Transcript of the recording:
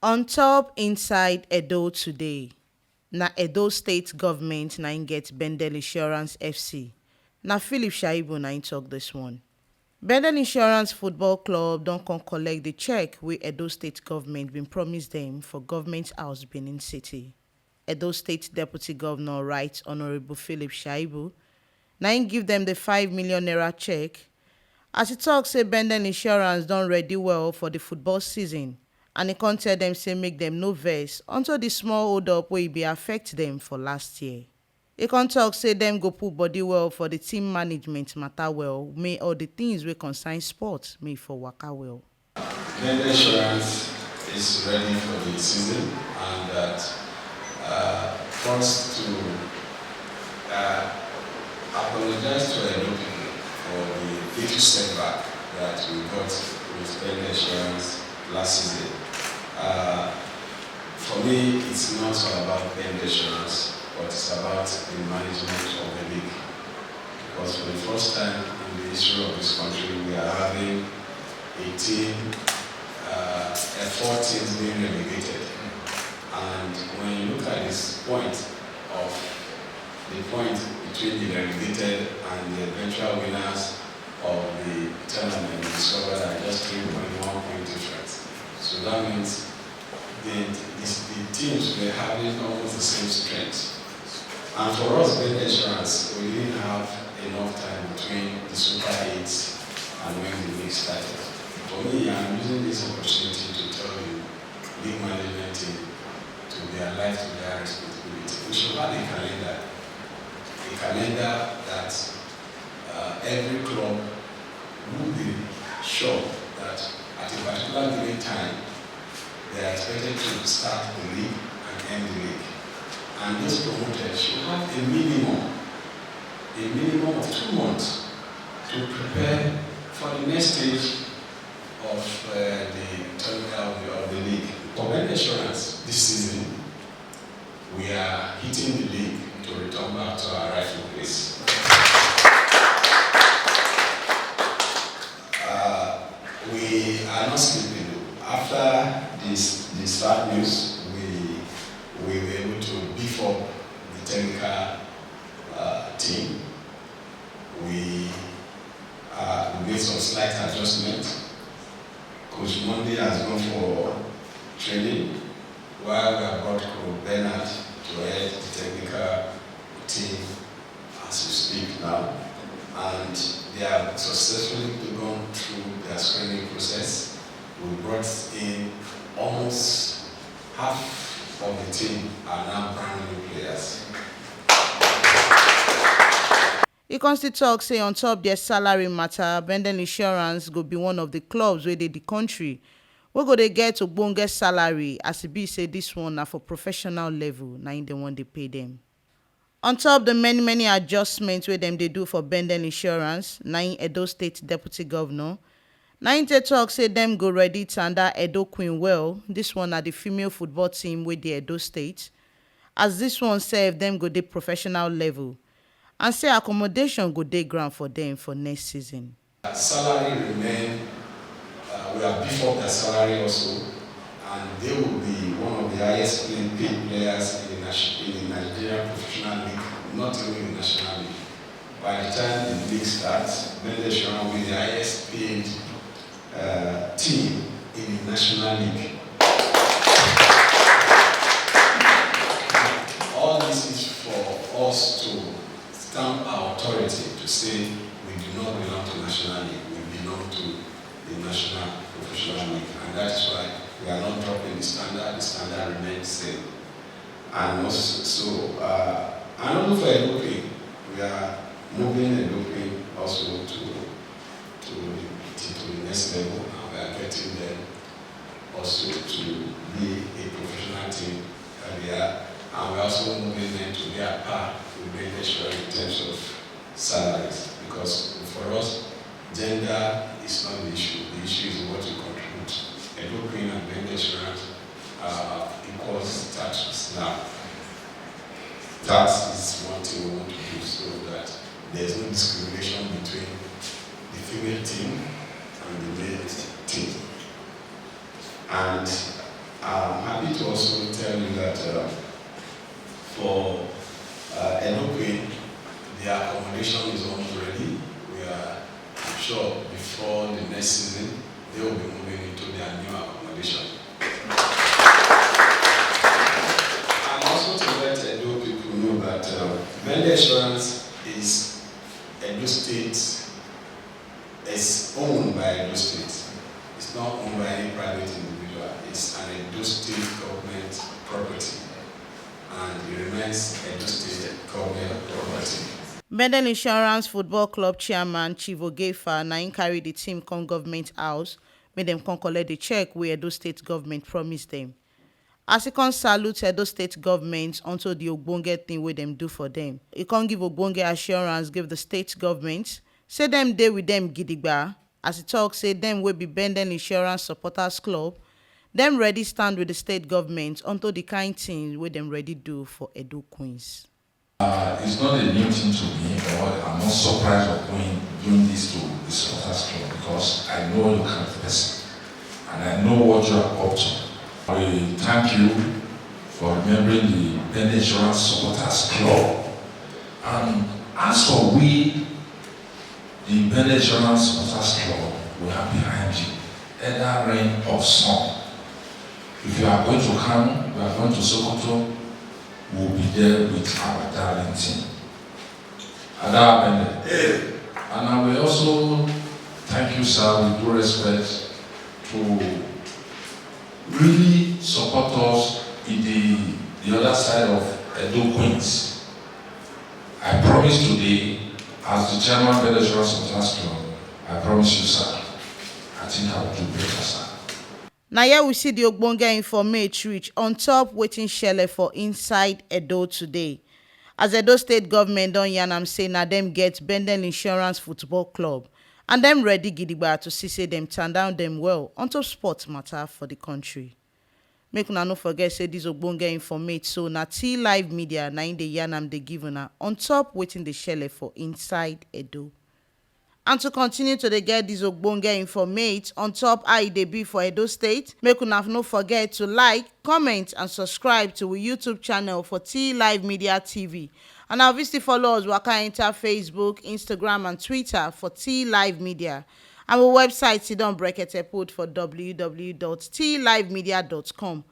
On top inside Edo today, na Edo State Government na im get BENDEL Insurance FC. Na Philip Shaibu na im talk this one. BENDEL Insurance Football Club don come collect the check wey Edo State Government bin promise dem for Government House Benin City. Edo State Deputy Governor Right Honourable Philip Shaibu na im give dem the 5 million naira check as e tok say BENDEL Insurance don ready well for the football season, and e come tell dem say make dem no vex unto the small hold up wey e bin affect dem for last year. E come tok say dem go put body well for the team management matter well, make all the things wey concern sport make for waka well. BENDEL Insurance is ready for the season, and that first to apologize to Edo people for the little setback that we got with BENDEL Insurance last season. For me, it's not all about BENDEL Insurance, but it's about the management of the league. Because for the first time in the history of this country, we are having a team, 4 teams being relegated. And when you look at this point between the relegated and the eventual winners of the tournament, we discover that just 3.1 point difference. So that means the teams were having almost the same strength. And for us, BENDEL Insurance, we didn't have enough time between the Super 8 and when the league started. For me, I'm using this opportunity to tell you, league management team, to be alive to their responsibility. We should have a calendar that every club would be sure that at a particular given time, they are expected to start the league and end the league. And those promoters should have a minimum of 2 months to prepare for the next stage of the tournament of the league. For BENDEL Insurance this season, we are hitting the league to return back to our rightful place. We are not sleeping. After this sad news, we were able to beef up the technical team. We made some slight adjustments. Coach Monday has gone for training, while we have brought Coach Bernard to head the technical team as we speak now. And they have successfully gone through their screening process. We brought in almost half of the team are now brand new players. E come still tok say on top their salary matter, BENDEL Insurance go be one of the clubs wey dey the country wey go dey get ogbonge salary, as e be say this one na for professional level na im dem wan dey pay dem. On top the many adjustments wey dem dey do for BENDEL Insurance, na im Edo State Deputy Governor na im take tok say dem go ready to handle Edo Queen well. This one na the female football team wey dey Edo State, as this one sef dem go dey professional level, and say accommodation go dey ground for them for next season. Salary remain, we have beefed up their salary also, and they will be one of the highest paid players in the Nigerian professional league, not even the national league. By the time the league starts, BENDEL Insurance will be the highest paid team in the national league. All this is for us to stamp our authority to say we do not belong to national league, we belong to the national professional league, and that is why we are not dropping the standard remains the same. And also, and also for Edo Queen, we are moving Edo Queen also to the next level, and we are getting them also to be a professional team career, and we are also moving them to be at par with BENDEL Insurance in terms of salaries, because for us, gender is not the issue. The issue is what you contribute. Edo Queen and BENDEL Insurance are equal status now. That is one thing we want to do, so that there is no discrimination between the female team and the male team. And I'm happy to also tell you that for Enugu, their accommodation is almost ready. I'm sure before the next season, they will be moving into their new accommodation. And also to let Edo people know that BENDEL Insurance is Edo State, is owned by Edo State. It's not owned by any private individual. It's an Edo State government property, and it remains Edo State government property. BENDEL Insurance Football Club chairman Chief Ogefa na him carry the team come government house make dem come collect the check wey Edo State government promise dem. As he come salute Edo State government unto the ogbonge thing wey dem do for dem, he come give ogbonge assurance give the state government say dem dey with dem gidigba. As he talk say dem wey be BENDEL Insurance Supporters Club, dem ready stand with the state government unto the kind thing wey dem ready do for Edo Queens. It's not a new thing to me, or I'm not surprised of doing this to the supporters club because I know you kind of person and I know what you are up to. I thank you for remembering the BENDEL Insurance Supporters Club. And as for we, the BENDEL Insurance Supporters Club, we are behind you, either rain or sun. If you are going to Kano, we are going to Sokoto, we'll be there with our darling team. And I will also thank you, sir, with due respect, to really support us in the other side of Edo Queens. I promise today, as the chairman of BENDEL Insurance Supporters Club, I promise you, sir, I think I will do better, sir. Now here we see the ogbonge informate reach on top wetin shele for inside Edo today. As Edo State government don yarn am say na dem get BENDEL Insurance Football Club and dem ready gidigba to see say dem turn down dem well on top sport matter for the country. Make una no forget say dis ogbonge informate so na T Live Media na im dey yarn am dey give una on top wetin dey shele for inside Edo. And to continue to dey get dis ogbonge informate on top how e dey be for Edo State, make una no forget to like, comment and subscribe to our YouTube channel for T Live Media TV. And now visit follow us waka enter Facebook, Instagram and Twitter for T Live Media. And our website sidon brekete put for www.tlivemedia.com.